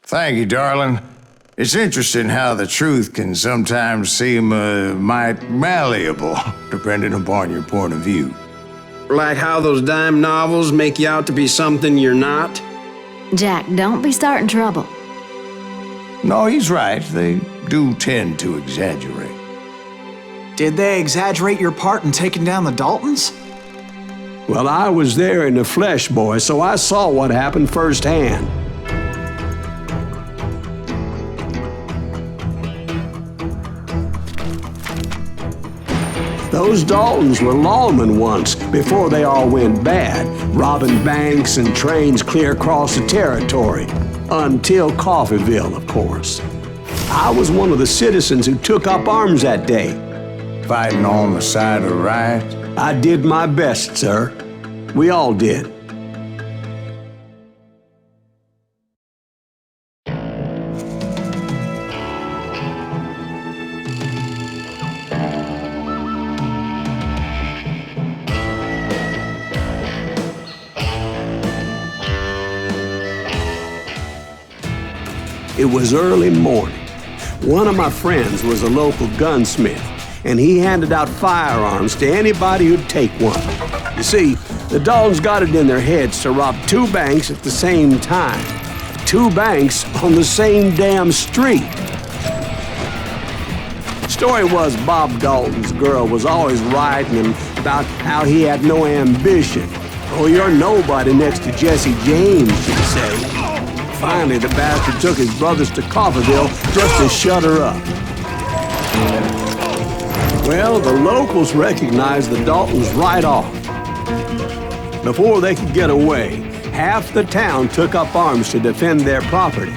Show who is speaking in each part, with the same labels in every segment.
Speaker 1: Thank you, darling. It's interesting how the truth can sometimes seem might malleable, depending upon your point of view.
Speaker 2: Like how those dime novels make you out to be something you're not?
Speaker 3: Jack, don't be starting trouble.
Speaker 1: No, he's right. They do tend to exaggerate.
Speaker 4: Did they exaggerate your part in taking down the Daltons?
Speaker 5: Well, I was there in the flesh, boy, so I saw what happened firsthand. Those Daltons were lawmen once, before they all went bad, robbing banks and trains clear across the territory. Until Coffeeville, of course. I was one of the citizens who took up arms that day.
Speaker 1: Fighting on the side of the right?
Speaker 5: I did my best, sir. We all did. It was early morning. One of my friends was a local gunsmith, and he handed out firearms to anybody who'd take one. You see, the Daltons got it in their heads to rob 2 banks at the same time. 2 banks on the same damn street. Story was Bob Dalton's girl was always writing him about how he had no ambition. Oh, you're nobody next to Jesse James, she'd say. Finally, the bastard took his brothers to Coffeeville just to shut her up. Well, the locals recognized the Daltons right off. Before they could get away, half the town took up arms to defend their property.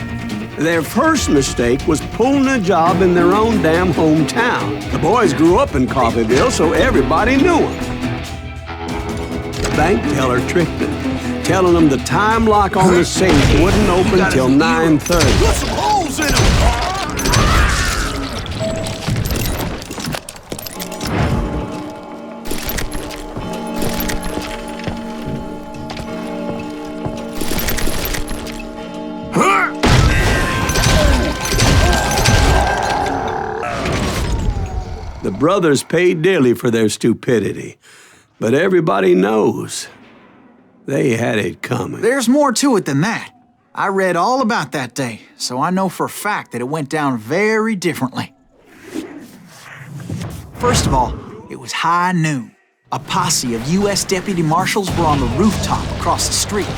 Speaker 5: Their first mistake was pulling a job in their own damn hometown. The boys grew up in Coffeeville, so everybody knew them. The bank teller tricked them, telling them the time lock on the safe wouldn't open till 9:30.
Speaker 6: Put some holes in them!
Speaker 5: The brothers paid dearly for their stupidity, but everybody knows they had it coming.
Speaker 4: There's more to it than that. I read all about that day, so I know for a fact that it went down very differently. First of all, it was high noon. A posse of U.S. deputy marshals were on the rooftop across the street.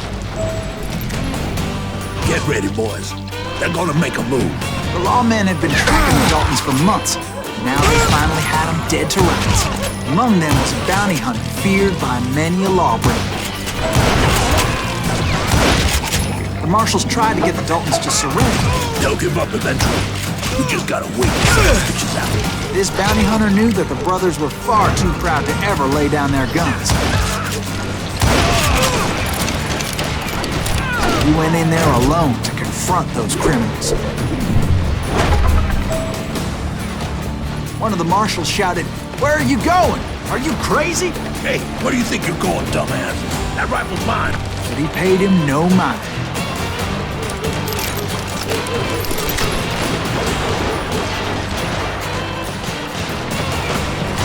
Speaker 6: Get ready, boys. They're gonna make a move.
Speaker 4: The lawmen had been tracking the Daltons for months. Now they finally had them dead to rights. Among them was a bounty hunter feared by many a lawbreaker. The marshals tried to get the Daltons to surrender.
Speaker 6: They'll give up eventually. We just gotta wait until the bitches out.
Speaker 4: This bounty hunter knew that the brothers were far too proud to ever lay down their guns. He went in there alone to confront those criminals. One of the marshals shouted, "Where are you going? Are you crazy?"
Speaker 6: Hey, where do you think you're going, dumbass? That rifle's mine.
Speaker 4: But he paid him no mind.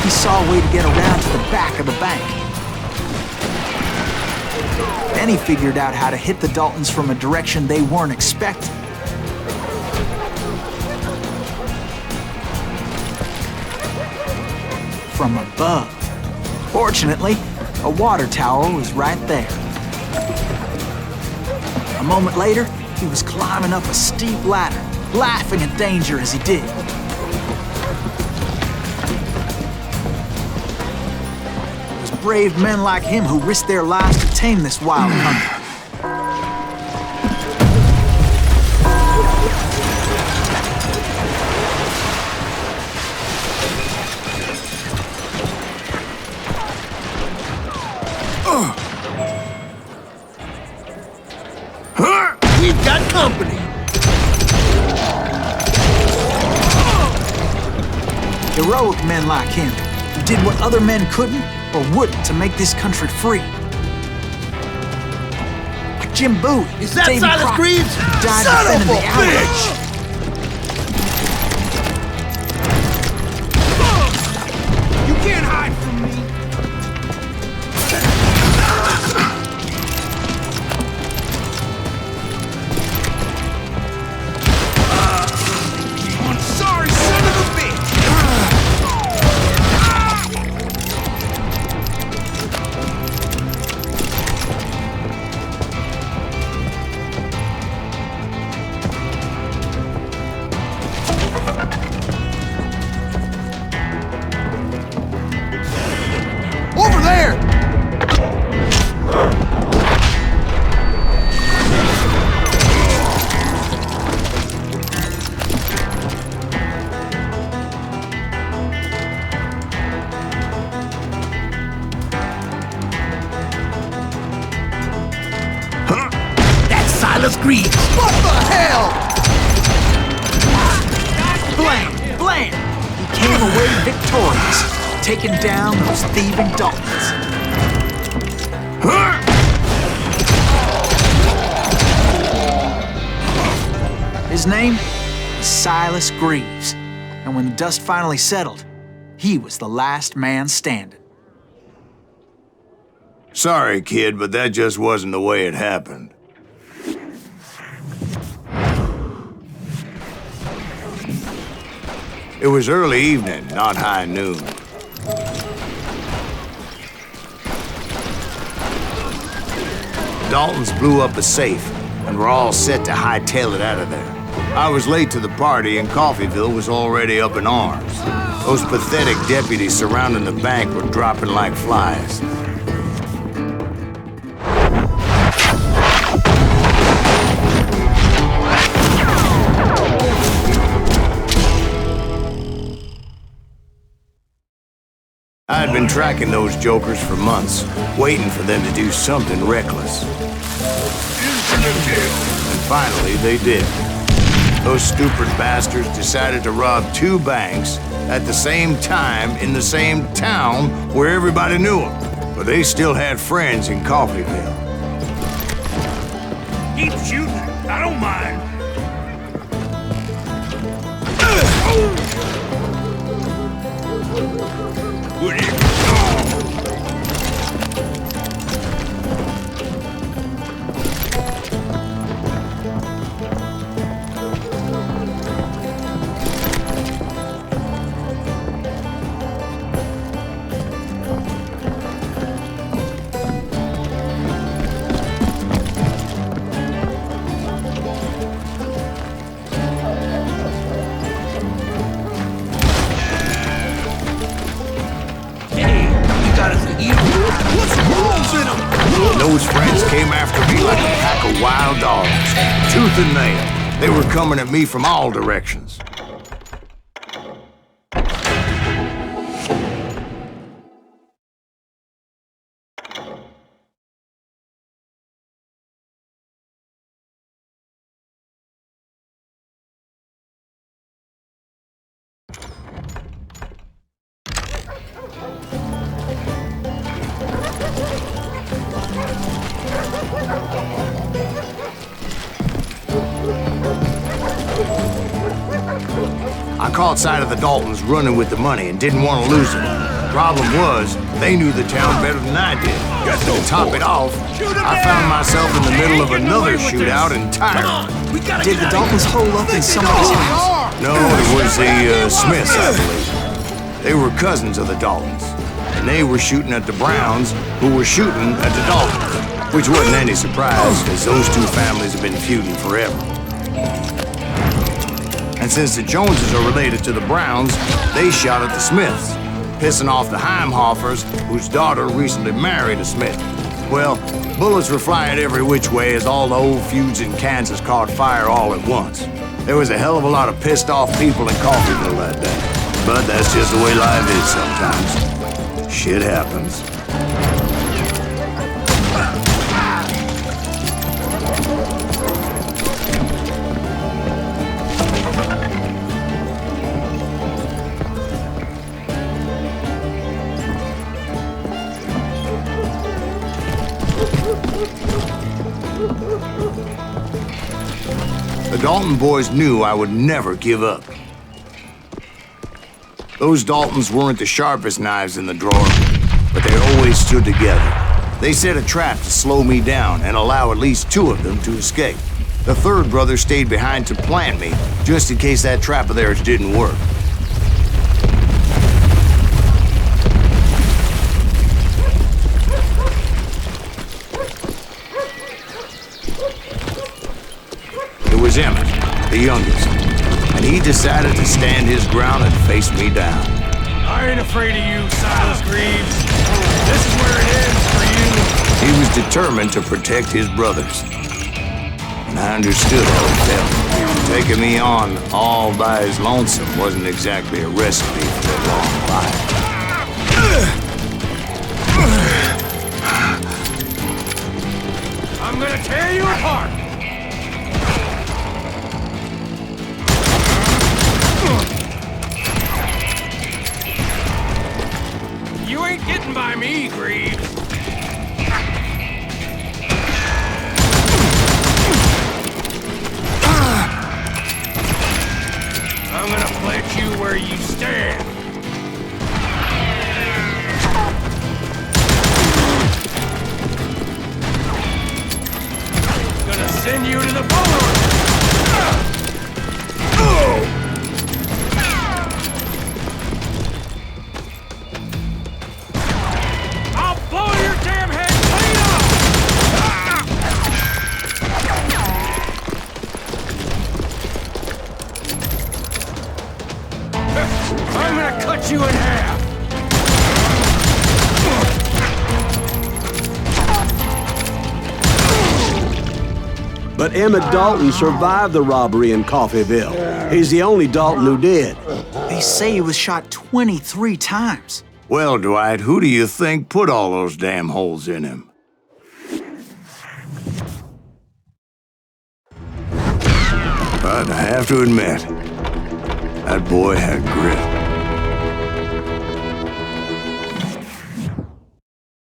Speaker 4: He saw a way to get around to the back of the bank. Then he figured out how to hit the Daltons from a direction they weren't expecting. From above. Fortunately, a water tower was right there. A moment later, he was climbing up a steep ladder, laughing at danger as he did. It was brave men like him who risked their lives to tame this wild hunter.
Speaker 6: We've got company.
Speaker 4: Heroic men like him, who did what other men couldn't or wouldn't to make this country free. Like Jim Bowie,
Speaker 6: Is that
Speaker 4: Davy
Speaker 6: Silas
Speaker 4: Crockett,
Speaker 6: Greaves?
Speaker 4: who died
Speaker 6: Son of
Speaker 4: defending the alley.
Speaker 6: You can't hide from me! I'm sorry, son of a bitch!
Speaker 1: Over there!
Speaker 6: That's Silas Green!
Speaker 1: What the hell?
Speaker 4: Blam! Blam! He came away victorious, taking down those thieving Daltons. His name was Silas Greaves, and when the dust finally settled, he was the last man standing.
Speaker 1: Sorry, kid, but that just wasn't the way it happened. It was early evening, not high noon. Daltons blew up a safe, and were all set to hightail it out of there. I was late to the party, and Coffeyville was already up in arms. Those pathetic deputies surrounding the bank were dropping like flies. I had been tracking those jokers for months, waiting for them to do something reckless. And finally, they did. Those stupid bastards decided to rob 2 banks at the same time in the same town where everybody knew them. But they still had friends in Coffeyville.
Speaker 6: Keep shooting. I don't mind. Would it?
Speaker 1: Those friends came after me like a pack of wild dogs, tooth and nail. They were coming at me from all directions. I caught sight of the Daltons running with the money and didn't want to lose it. Problem was, they knew the town better than I did. To top it off, I found myself in the middle of another shootout in Tyre.
Speaker 4: Did the Daltons hole up in somebody's house?
Speaker 1: No, it was the Smiths, I believe. They were cousins of the Daltons, and they were shooting at the Browns, who were shooting at the Daltons, which wasn't any surprise, because those 2 families have been feuding forever. And since the Joneses are related to the Browns, they shot at the Smiths, pissing off the Heimhoffers, whose daughter recently married a Smith. Well, bullets were flying every which way as all the old feuds in Kansas caught fire all at once. There was a hell of a lot of pissed off people in Coffeyville that day. But that's just the way life is sometimes. Shit happens. The Dalton boys knew I would never give up. Those Daltons weren't the sharpest knives in the drawer, but they always stood together. They set a trap to slow me down and allow at least 2 of them to escape. The third brother stayed behind to plant me, just in case that trap of theirs didn't work. It was Emmett, the youngest, and he decided to stand his ground and face me down.
Speaker 6: I ain't afraid of you, Silas Greaves. This is where it ends for you.
Speaker 1: He was determined to protect his brothers. And I understood how he felt. Taking me on all by his lonesome wasn't exactly a recipe for a long life.
Speaker 6: I'm gonna tear you apart. You ain't getting by me, Greaves. I'm gonna plant you where you stand. Gonna send you to the bone. I'll blow your damn head clean off! I'm gonna cut you in half!
Speaker 5: But Emmett Dalton survived the robbery in Coffeyville. He's the only Dalton who did.
Speaker 4: They say he was shot 23 times.
Speaker 1: Well, Dwight, who do you think put all those damn holes in him? But I have to admit, that boy had grit.